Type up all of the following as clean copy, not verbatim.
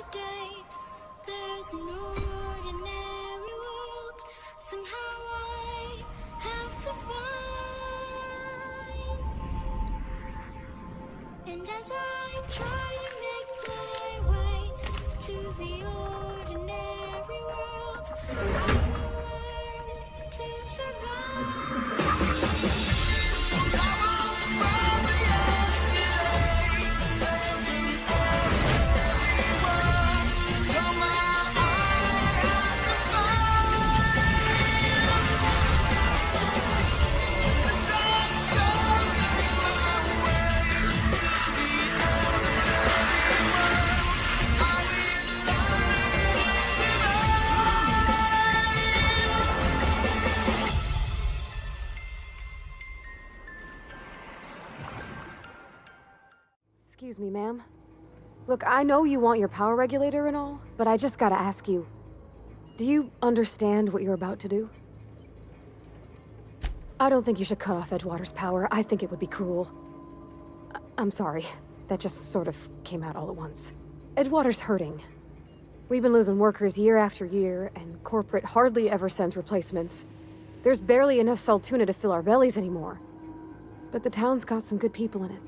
yesterday. There's an ordinary world. Somehow I have to find. And as I try to make my way to the ordinary world, I will learn to survive. Excuse me, ma'am. Look, I know you want your power regulator and all, but I just gotta ask you. Do you understand what you're about to do? I don't think you should cut off Edgewater's power. I think it would be cruel. I'm sorry. That just sort of came out all at once. Edgewater's hurting. We've been losing workers year after year, and corporate hardly ever sends replacements. There's barely enough Saltuna to fill our bellies anymore. But the town's got some good people in it.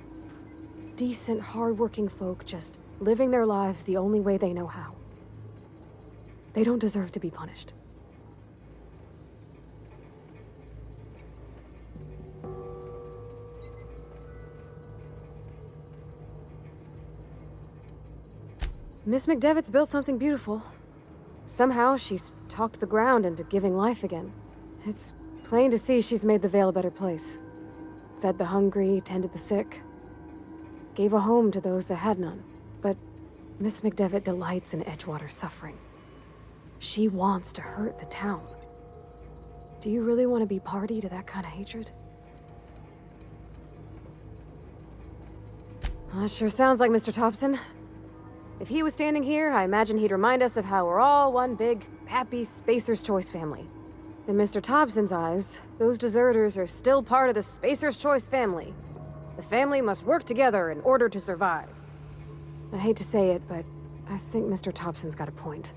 Decent, hard-working folk just living their lives the only way they know how. They don't deserve to be punished. Miss McDevitt's built something beautiful. Somehow she's talked the ground into giving life again. It's plain to see she's made the Vale a better place. Fed the hungry, tended the sick. Gave a home to those that had none. But Miss McDevitt delights in Edgewater's suffering. She wants to hurt the town. Do you really want to be party to that kind of hatred? Well, that sure sounds like Mr. Thompson. If he was standing here, I imagine he'd remind us of how we're all one big, happy Spacer's Choice family. In Mr. Thompson's eyes, those deserters are still part of the Spacer's Choice family. The family must work together in order to survive. I hate to say it, but I think Mr. Thompson's got a point.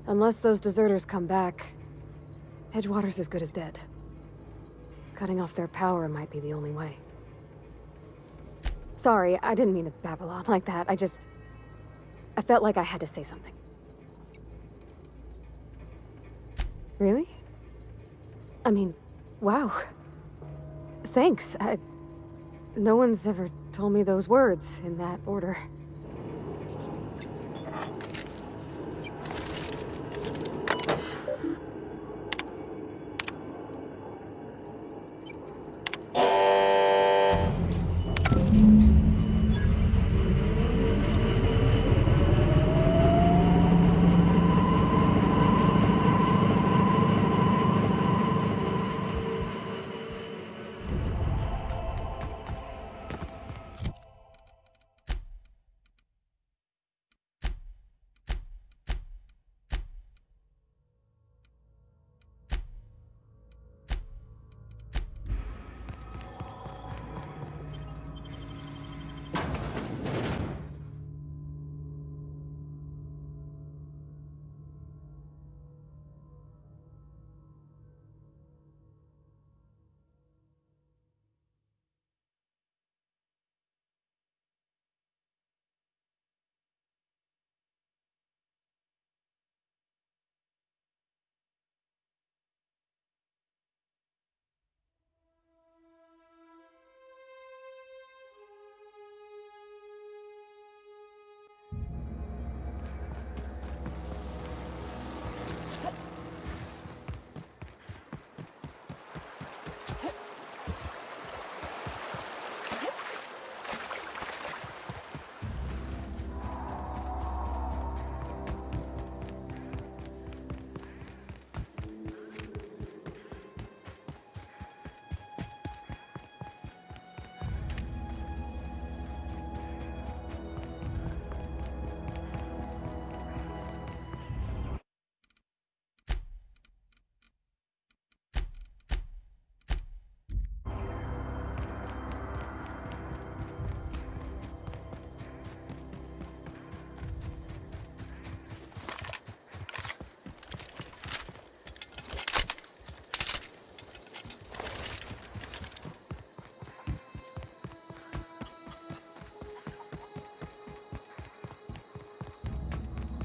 Unless those deserters come back, Edgewater's as good as dead. Cutting off their power might be the only way. Sorry, I didn't mean to babble on like that. I felt like I had to say something. Really? I mean, wow. Thanks. No one's ever told me those words in that order.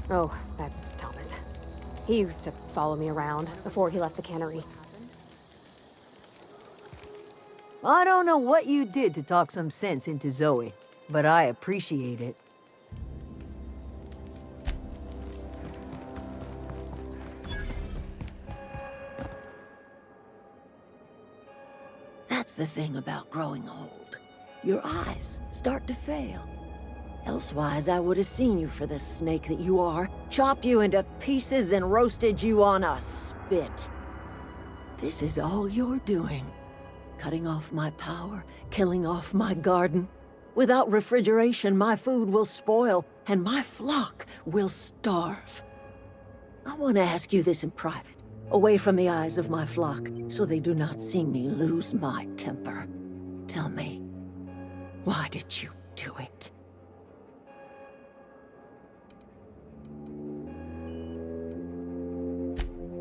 Oh, that's Thomas. He used to follow me around before he left the cannery. I don't know what you did to talk some sense into Zoe, but I appreciate it. That's the thing about growing old. Your eyes start to fail. Elsewise, I would have seen you for the snake that you are, chopped you into pieces and roasted you on a spit. This is all you're doing. Cutting off my power, killing off my garden. Without refrigeration, my food will spoil, and my flock will starve. I want to ask you this in private, away from the eyes of my flock, so they do not see me lose my temper. Tell me, why did you do it?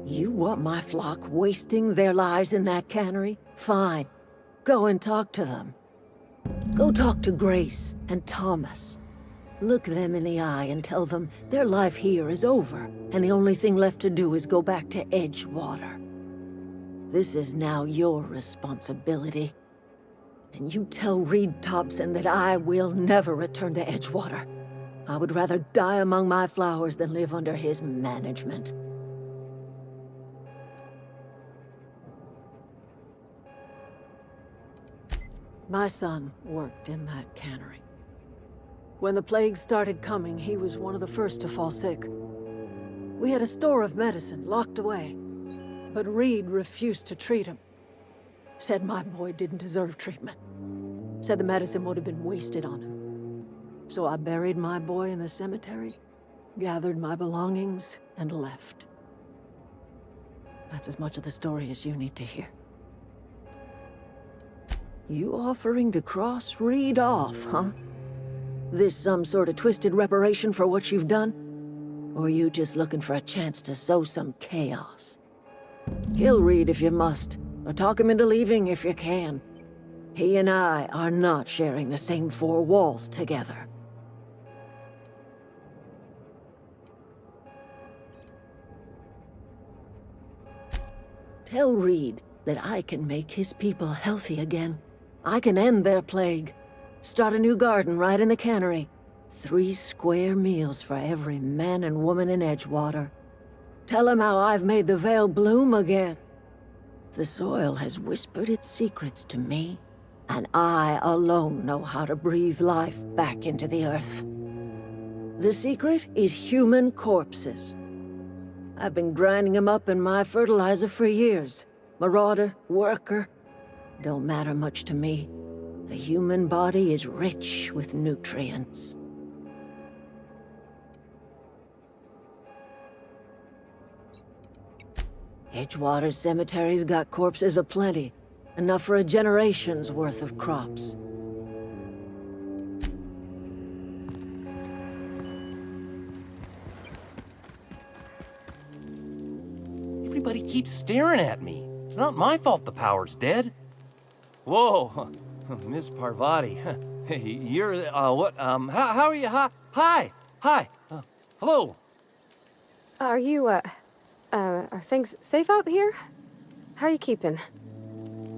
You want my flock wasting their lives in that cannery? Fine. Go and talk to them. Go talk to Grace and Thomas. Look them in the eye and tell them their life here is over, and the only thing left to do is go back to Edgewater. This is now your responsibility. And you tell Reed Thompson that I will never return to Edgewater. I would rather die among my flowers than live under his management. My son worked in that cannery. When the plague started coming, he was one of the first to fall sick. We had a store of medicine locked away, but Reed refused to treat him. Said my boy didn't deserve treatment. Said the medicine would have been wasted on him. So I buried my boy in the cemetery, gathered my belongings, and left. That's as much of the story as you need to hear. You offering to cross Reed off, huh? This some sort of twisted reparation for what you've done? Or you just looking for a chance to sow some chaos? Kill Reed if you must, or talk him into leaving if you can. He and I are not sharing the same four walls together. Tell Reed that I can make his people healthy again. I can end their plague. Start a new garden right in the cannery. 3 square meals for every man and woman in Edgewater. Tell him how I've made the Vale bloom again. The soil has whispered its secrets to me, and I alone know how to breathe life back into the earth. The secret is human corpses. I've been grinding them up in my fertilizer for years. Marauder, worker, don't matter much to me. The human body is rich with nutrients. Edgewater's cemetery's got corpses aplenty, enough for a generation's worth of crops. Everybody keeps staring at me. It's not my fault the power's dead. Whoa, Miss Parvati. Hey, you're, what, how are you? Hi, hello. Are you, are things safe out here? How are you keeping?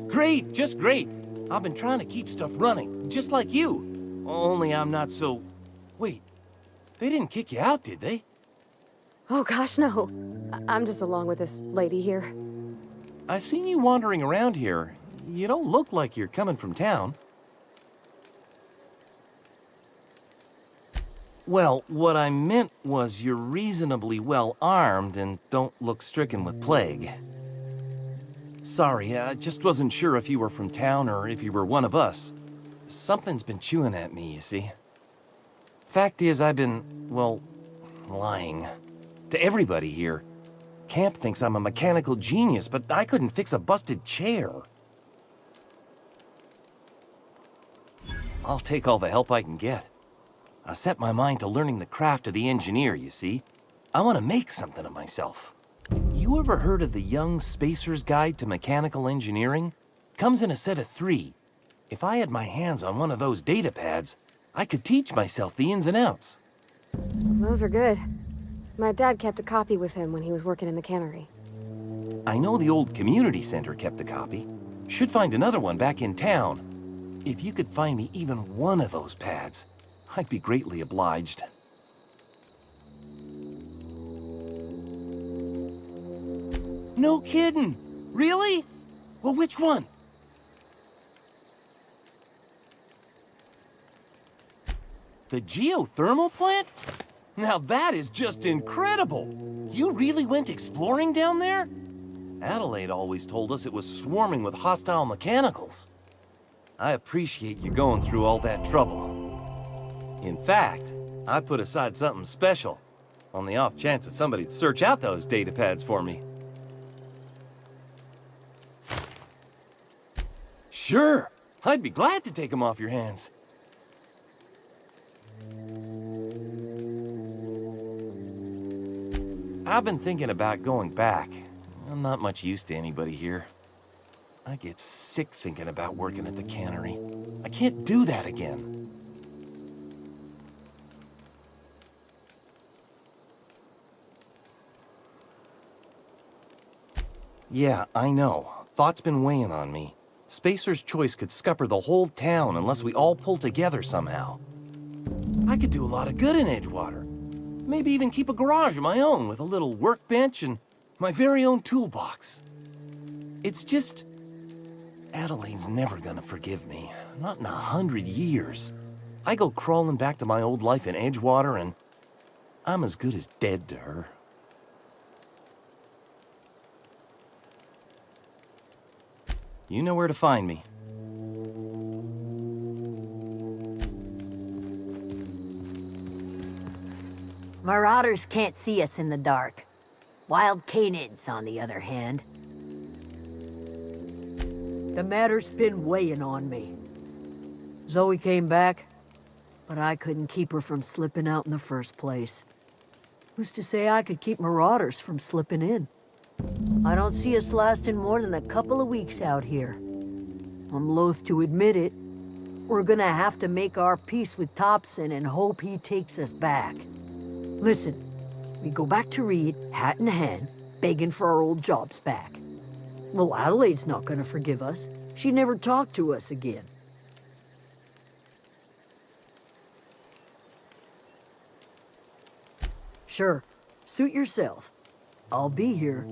Great, just great. I've been trying to keep stuff running, just like you. Only I'm not so... Wait, they didn't kick you out, did they? Oh gosh, no. I'm just along with this lady here. I seen you wandering around here. You don't look like you're coming from town. Well, what I meant was you're reasonably well armed and don't look stricken with plague. Sorry, I just wasn't sure if you were from town or if you were one of us. Something's been chewing at me, you see. Fact is, I've been, well, lying. To everybody here. Camp thinks I'm a mechanical genius, but I couldn't fix a busted chair. I'll take all the help I can get. I set my mind to learning the craft of the engineer, you see. I want to make something of myself. You ever heard of the Young Spacer's Guide to Mechanical Engineering? Comes in a set of 3. If I had my hands on one of those data pads, I could teach myself the ins and outs. Those are good. My dad kept a copy with him when he was working in the cannery. I know the old community center kept a copy. Should find another one back in town. If you could find me even one of those pads, I'd be greatly obliged. No kidding! Really? Well, which one? The geothermal plant? Now that is just incredible! You really went exploring down there? Adelaide always told us it was swarming with hostile mechanicals. I appreciate you going through all that trouble. In fact, I put aside something special, on the off chance that somebody'd search out those data pads for me. Sure, I'd be glad to take them off your hands. I've been thinking about going back. I'm not much use to anybody here. I get sick thinking about working at the cannery. I can't do that again. Yeah, I know. Thought's been weighing on me. Spacer's Choice could scupper the whole town unless we all pull together somehow. I could do a lot of good in Edgewater. Maybe even keep a garage of my own with a little workbench and my very own toolbox. It's just... Adelaide's never gonna forgive me. Not in 100 years. I go crawling back to my old life in Edgewater and I'm as good as dead to her. You know where to find me. Marauders can't see us in the dark. Wild canids, on the other hand. The matter's been weighing on me. Zoe came back, but I couldn't keep her from slipping out in the first place. Who's to say I could keep marauders from slipping in? I don't see us lasting more than a couple of weeks out here. I'm loath to admit it. We're gonna have to make our peace with Thompson and hope he takes us back. Listen, we go back to Reed, hat in hand, begging for our old jobs back. Well, Adelaide's not gonna forgive us. She never talked to us again. Sure, suit yourself. I'll be here.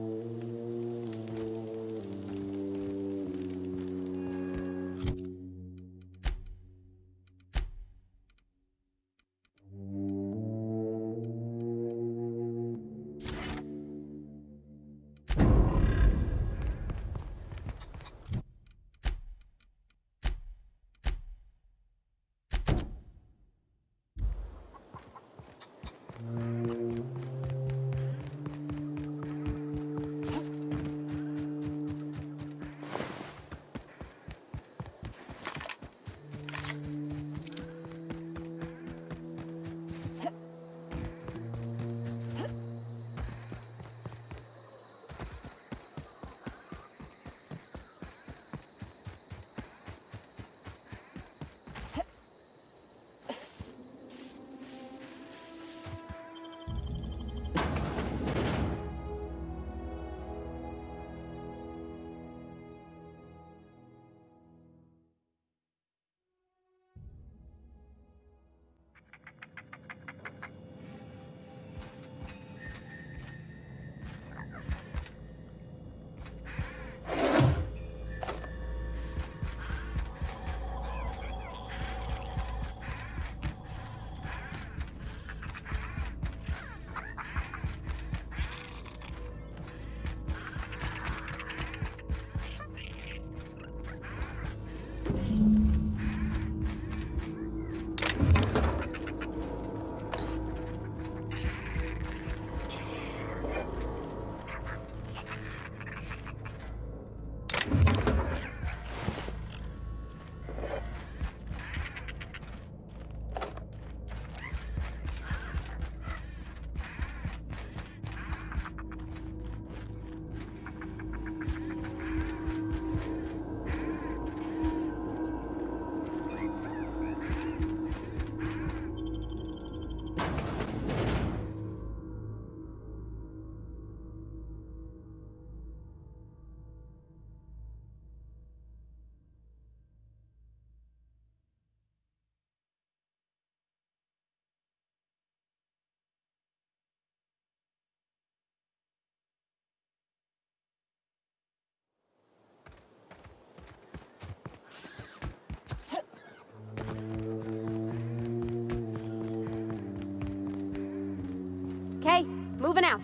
Okay, moving out.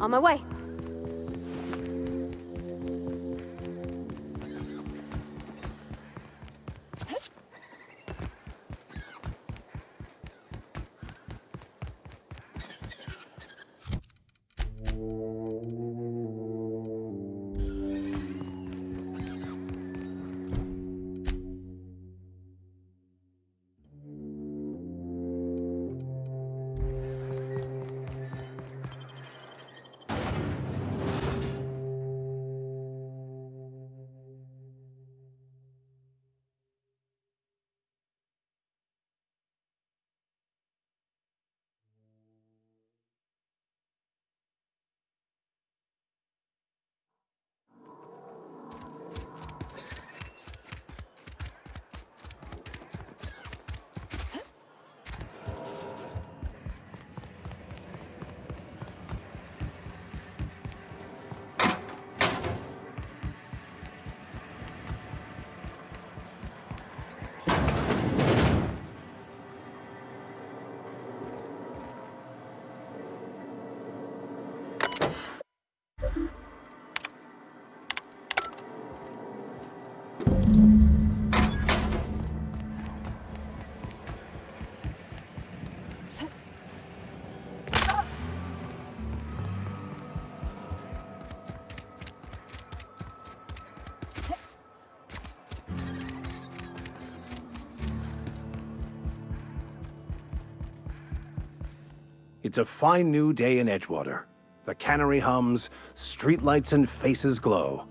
On my way. It's a fine new day in Edgewater. The cannery hums, streetlights and faces glow.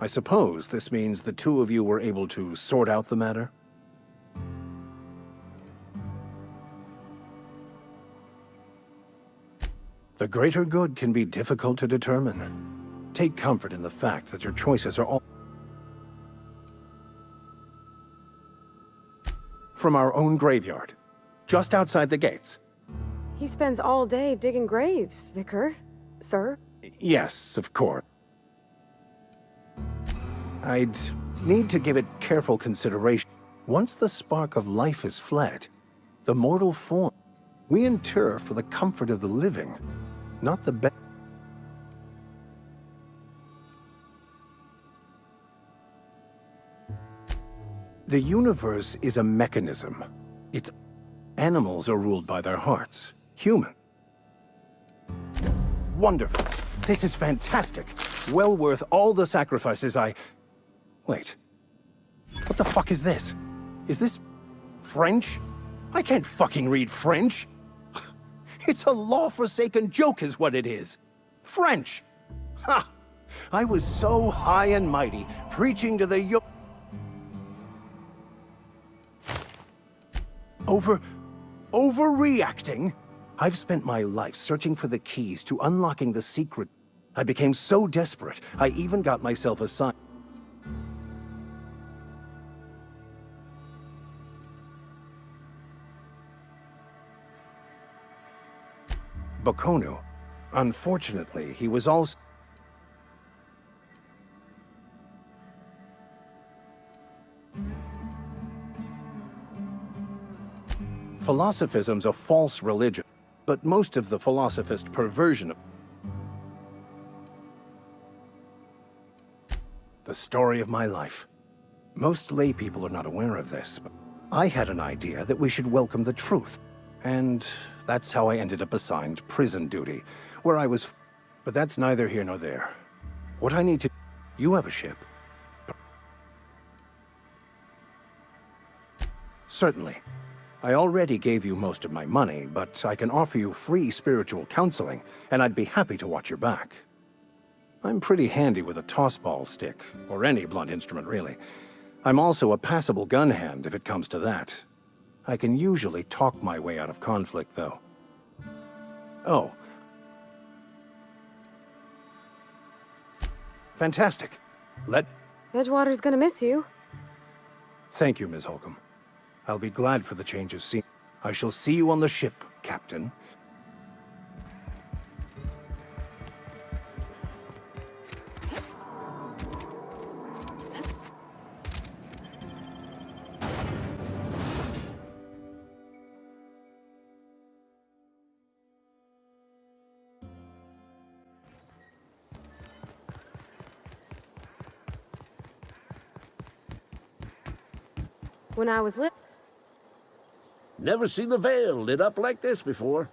I suppose this means the two of you were able to sort out the matter? The greater good can be difficult to determine. Take comfort in the fact that your choices are all from our own graveyard, just outside the gates. He spends all day digging graves, Vicar. Sir? Yes, of course. I'd need to give it careful consideration. Once the spark of life has fled, the mortal form, we inter for the comfort of the living, not the best. The universe is a mechanism. Its animals are ruled by their hearts. Human. Wonderful. This is fantastic. Well worth all the sacrifices I... Wait. What the fuck is this? Is this French? I can't fucking read French. It's a law-forsaken joke is what it is. French. Ha! I was so high and mighty, preaching to the Overreacting? I've spent my life searching for the keys to unlocking the secret. I became so desperate, I even got myself assigned. Bakonu. Unfortunately, he was also... Philosophism's a false religion, but most of the philosophist perversion of the story of my life. Most lay people are not aware of this, but I had an idea that we should welcome the truth. And that's how I ended up assigned prison duty, where I was... But that's neither here nor there. What I need to... You have a ship. Certainly. I already gave you most of my money, but I can offer you free spiritual counseling, and I'd be happy to watch your back. I'm pretty handy with a tossball stick, or any blunt instrument, really. I'm also a passable gun hand, if it comes to that. I can usually talk my way out of conflict, though. Oh. Fantastic. Edgewater's gonna miss you. Thank you, Ms. Holcomb. I'll be glad for the change of scene. I shall see you on the ship, Captain. When I was little. Never seen the Veil lit up like this before.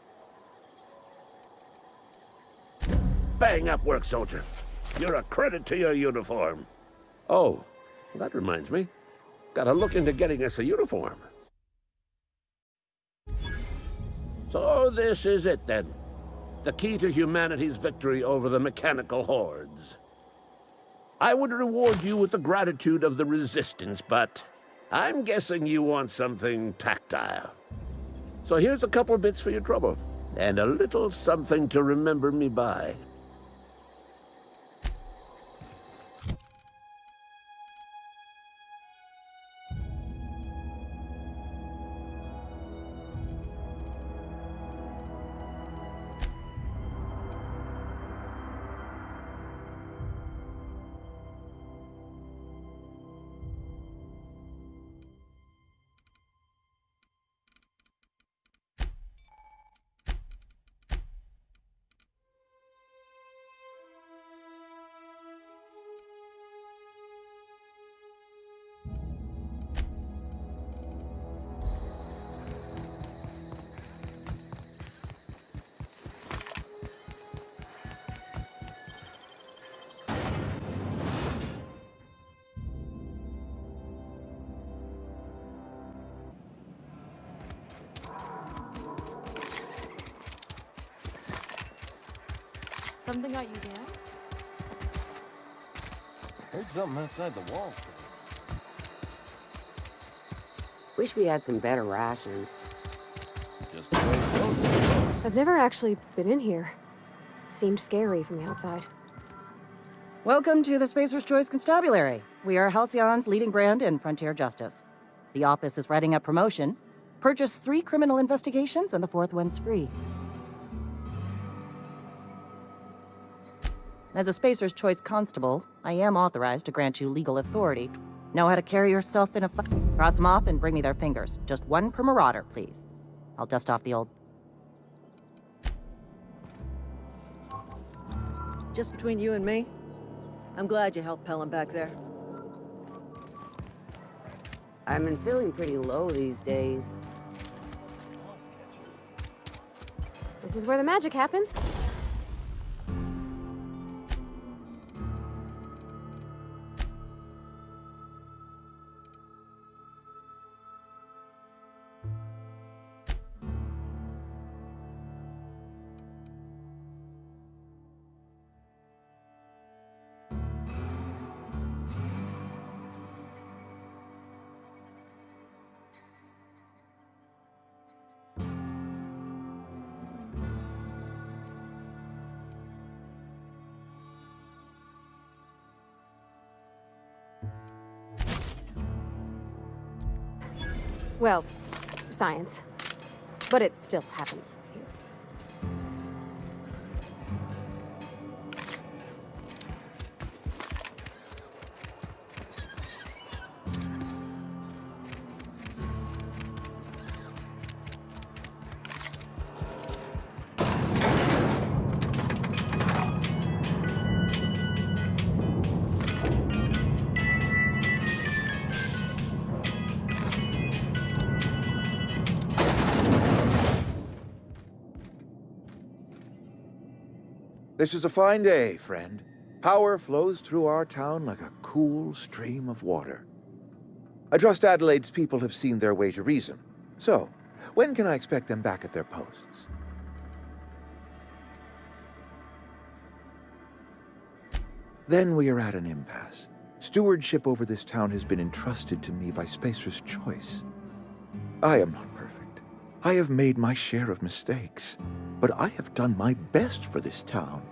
Bang up work, soldier. You're a credit to your uniform. Oh, that reminds me. Gotta look into getting us a uniform. So this is it then. The key to humanity's victory over the mechanical hordes. I would reward you with the gratitude of the Resistance, but I'm guessing you want something tactile. So here's a couple bits for your trouble, and a little something to remember me by. Something got you down? Heard something outside the walls. Wish we had some better rations. Just the way it goes, I suppose. I've never actually been in here. Seemed scary from the outside. Welcome to the Spacer's Choice Constabulary. We are Halcyon's leading brand in frontier justice. The office is writing a promotion. Purchase 3 criminal investigations and the 4th one's free. As a Spacer's Choice Constable, I am authorized to grant you legal authority. Know how to carry yourself in a Cross them off and bring me their fingers. Just 1 per marauder, please. I'll dust off the old... Just between you and me, I'm glad you helped Pelham back there. I've been feeling pretty low these days. This is where the magic happens. Well, science. But it still happens here. This is a fine day, friend. Power flows through our town like a cool stream of water. I trust Adelaide's people have seen their way to reason. So, when can I expect them back at their posts? Then we are at an impasse. Stewardship over this town has been entrusted to me by Spacer's Choice. I am not perfect. I have made my share of mistakes. But I have done my best for this town.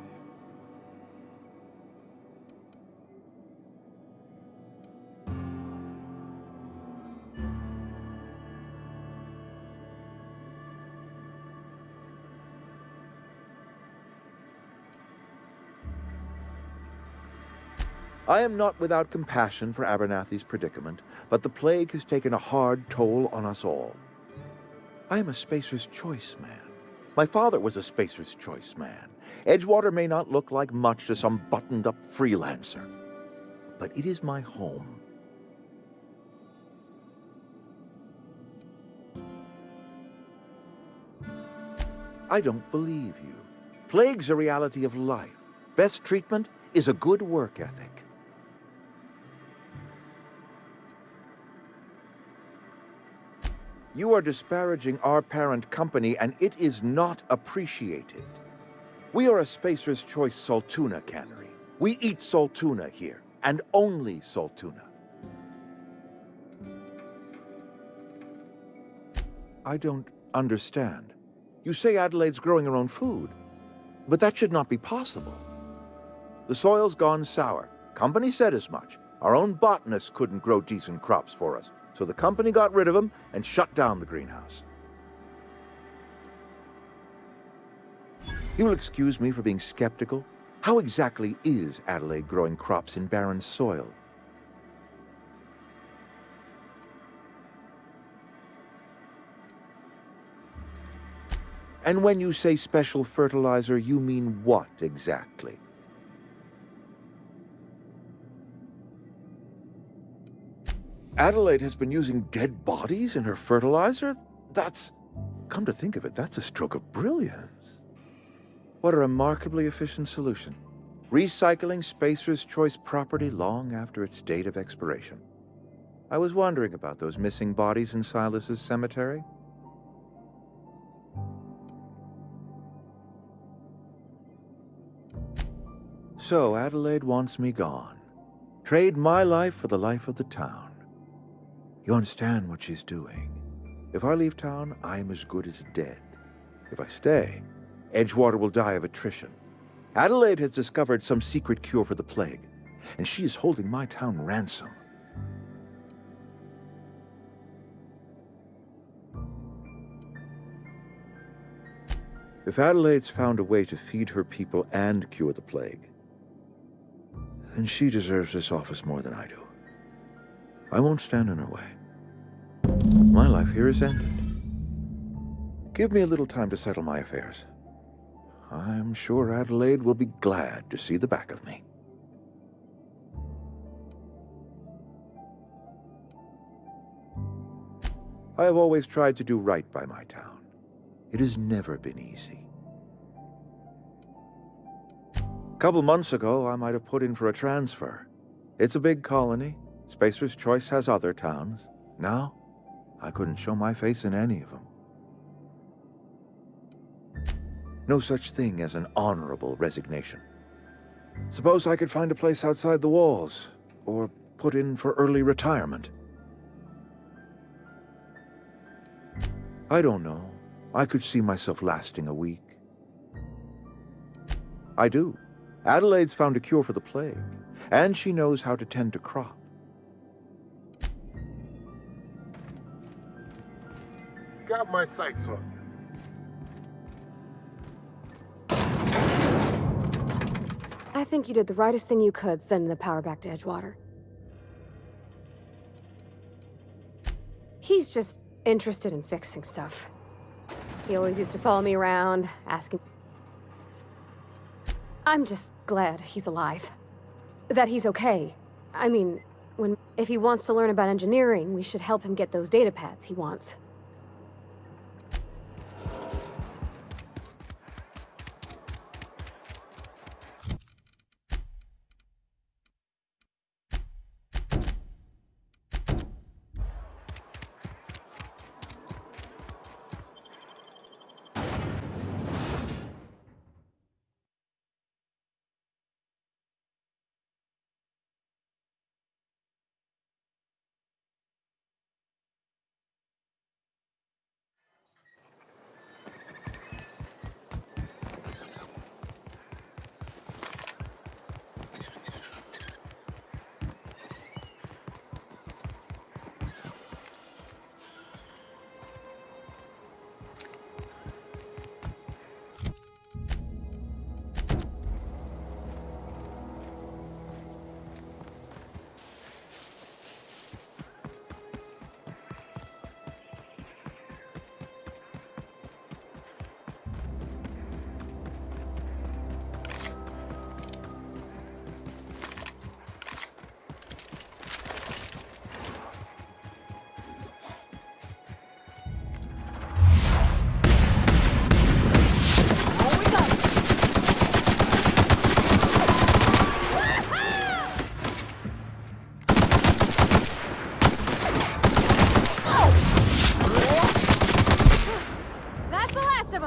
I am not without compassion for Abernathy's predicament, but the plague has taken a hard toll on us all. I am a Spacer's Choice man. My father was a Spacer's Choice man. Edgewater may not look like much to some buttoned-up freelancer, but it is my home. I don't believe you. Plague's a reality of life. Best treatment is a good work ethic. You are disparaging our parent company, and it is not appreciated. We are a Spacer's Choice salt tuna cannery. We eat salt tuna here, and only salt tuna. I don't understand. You say Adelaide's growing her own food, but that should not be possible. The soil's gone sour. Company said as much. Our own botanists couldn't grow decent crops for us, so the company got rid of them and shut down the greenhouse. You'll excuse me for being skeptical. How exactly is Adelaide growing crops in barren soil? And when you say special fertilizer, you mean what exactly? Adelaide has been using dead bodies in her fertilizer? That's... Come to think of it, that's a stroke of brilliance. What a remarkably efficient solution. Recycling Spacer's Choice property long after its date of expiration. I was wondering about those missing bodies in Silas's cemetery. So Adelaide wants me gone. Trade my life for the life of the town. You understand what she's doing. If I leave town, I'm as good as dead. If I stay, Edgewater will die of attrition. Adelaide has discovered some secret cure for the plague, and she is holding my town ransom. If Adelaide's found a way to feed her people and cure the plague, then she deserves this office more than I do. I won't stand in her way. My life here is ended. Give me a little time to settle my affairs. I'm sure Adelaide will be glad to see the back of me. I have always tried to do right by my town. It has never been easy. A couple months ago, I might have put in for a transfer. It's a big colony. Spacer's Choice has other towns. Now, I couldn't show my face in any of them. No such thing as an honorable resignation. Suppose I could find a place outside the walls, or put in for early retirement. I don't know. I could see myself lasting a week. I do. Adelaide's found a cure for the plague, and she knows how to tend to crop. Got my sights on you. I think you did the rightest thing you could, sending the power back to Edgewater. He's just interested in fixing stuff. He always used to follow me around, asking... I'm just glad he's alive. That he's okay. I mean, if he wants to learn about engineering, we should help him get those data pads he wants.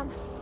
come.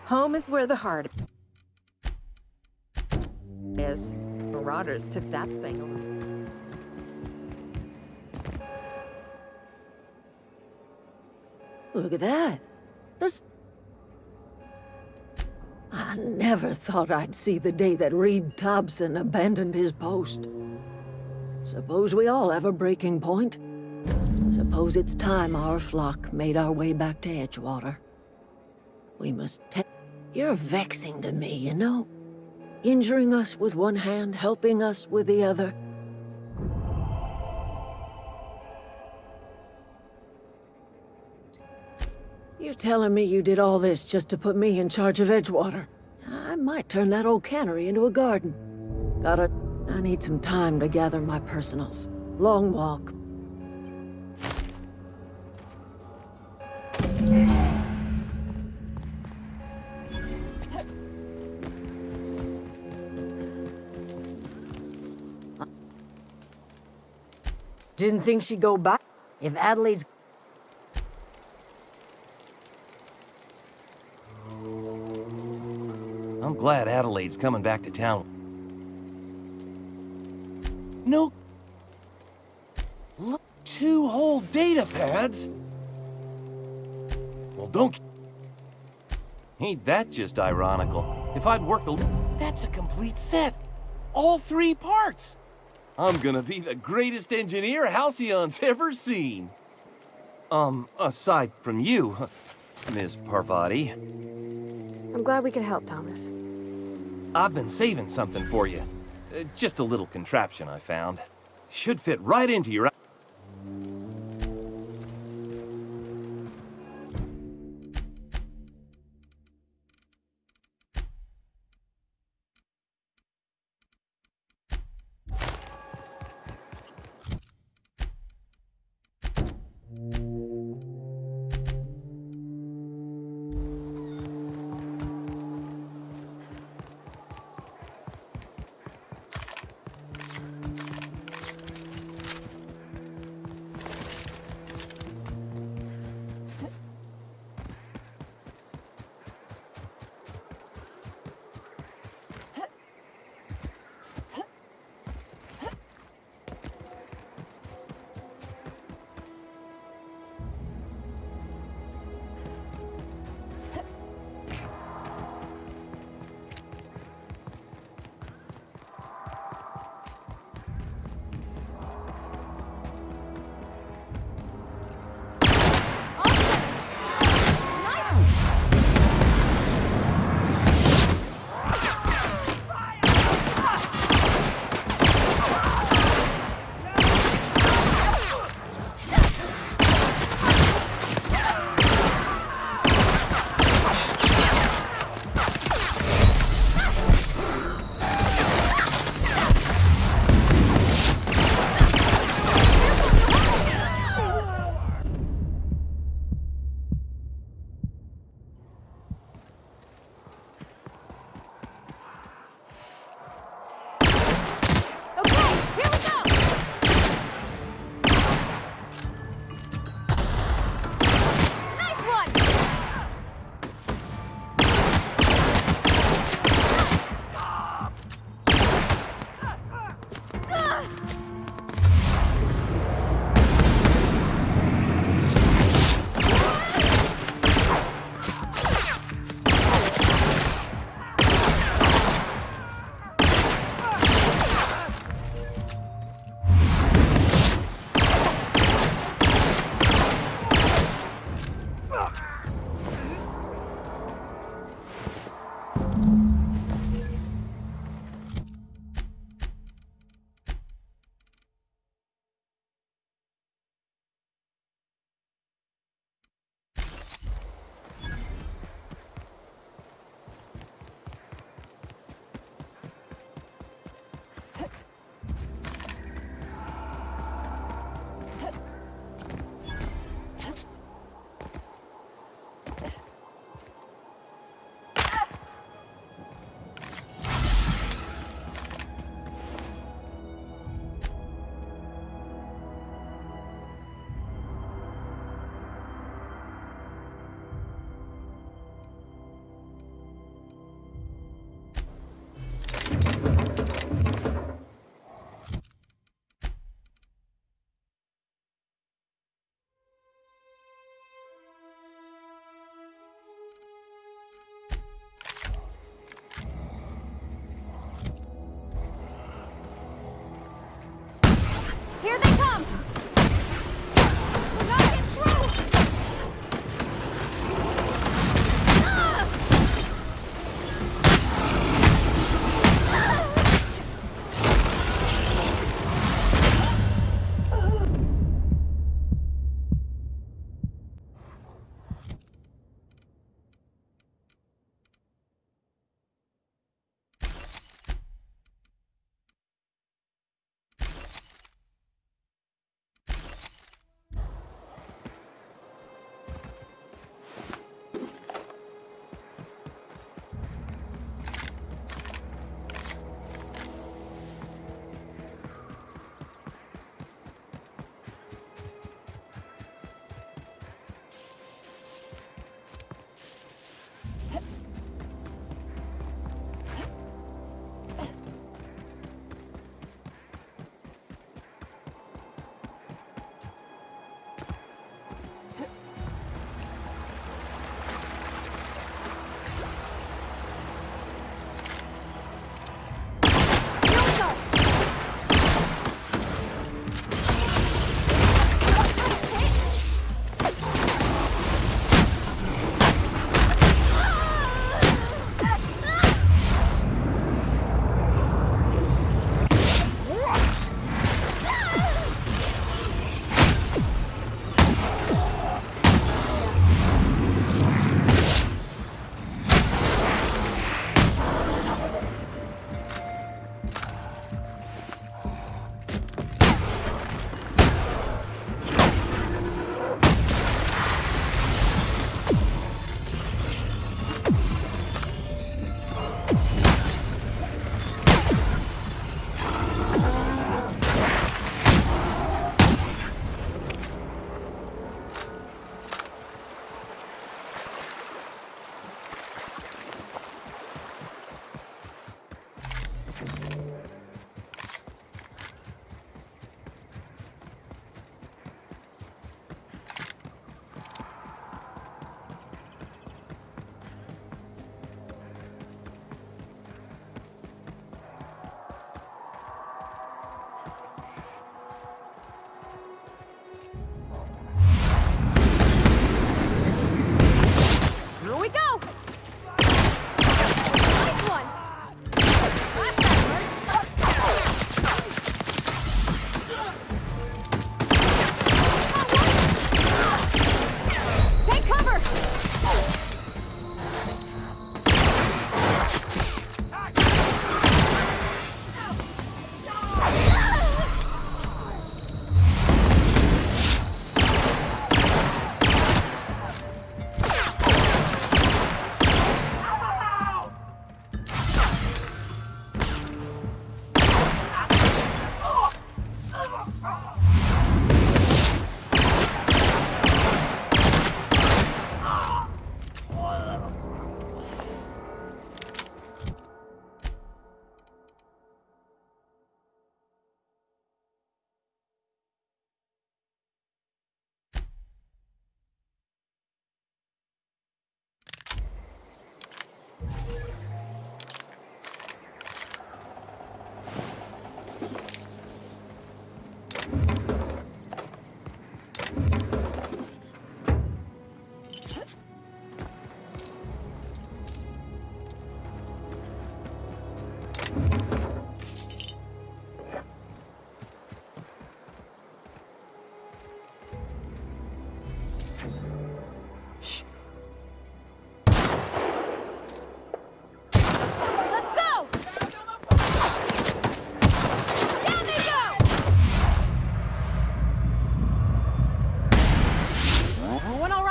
Home is where the heart is. Marauders took that thing. Look at that. I never thought I'd see the day that Reed Thompson abandoned his post. Suppose we all have a breaking point. Suppose it's time our flock made our way back to Edgewater. We must You're vexing to me, you know? Injuring us with one hand, helping us with the other. You telling me you did all this just to put me in charge of Edgewater? I might turn that old cannery into a garden. I need some time to gather my personals. Long walk. Didn't think she'd go back. If Adelaide's... I'm glad Adelaide's coming back to town. No... Look, 2 whole data pads? Well, don't... Ain't that just ironical? If I'd worked That's a complete set! All 3 parts! I'm gonna be the greatest engineer Halcyon's ever seen. Aside from you, Miss Parvati. I'm glad we could help, Thomas. I've been saving something for you. Just a little contraption I found. Should fit right into your...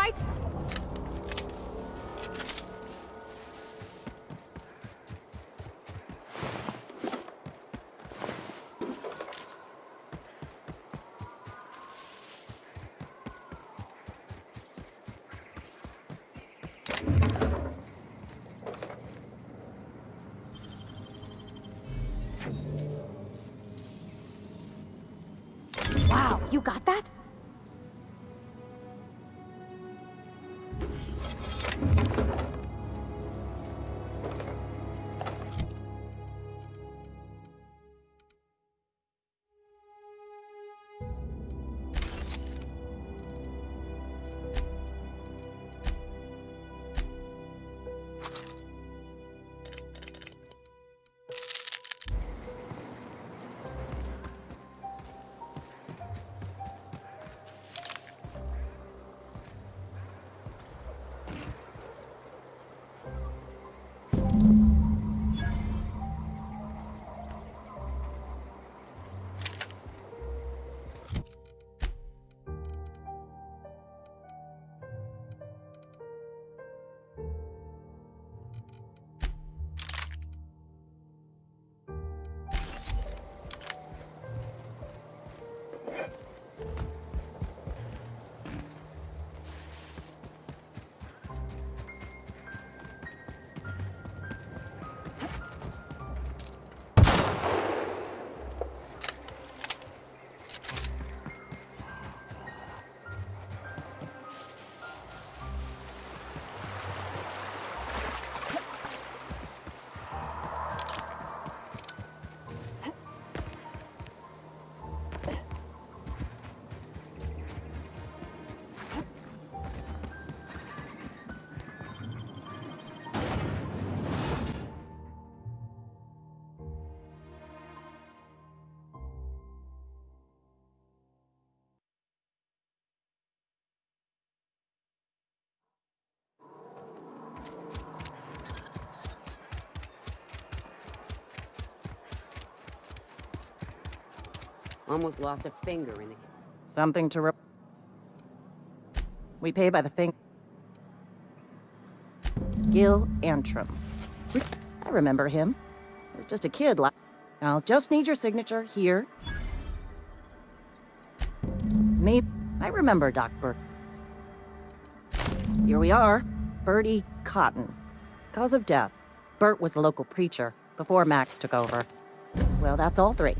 right? Wow, you got that? Almost lost a finger in the... Something to We pay by the thing. Gil Antrim. I remember him. He was just a kid. I'll just need your signature here. Maybe I remember Dr. Here we are. Bertie Cotton. Cause of death. Bert was the local preacher before Max took over. Well, that's all three.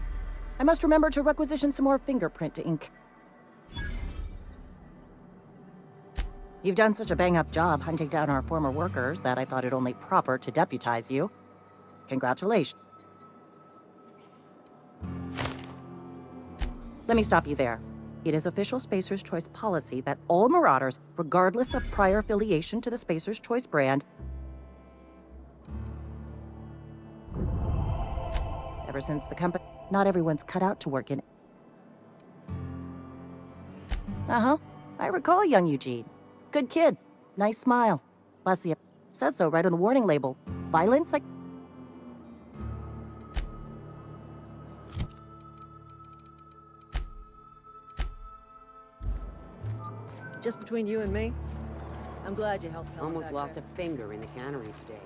I must remember to requisition some more fingerprint to ink. You've done such a bang-up job hunting down our former workers that I thought it only proper to deputize you. Congratulations. Let me stop you there. It is official Spacer's Choice policy that all Marauders, regardless of prior affiliation to the Spacer's Choice brand, ever since the company, not everyone's cut out to work in it. Uh-huh. I recall young Eugene. Good kid. Nice smile. Bless you. Says so right on the warning label. Violence like... Just between you and me, I'm glad you helped Helen Almost back lost there. a finger in the cannery today.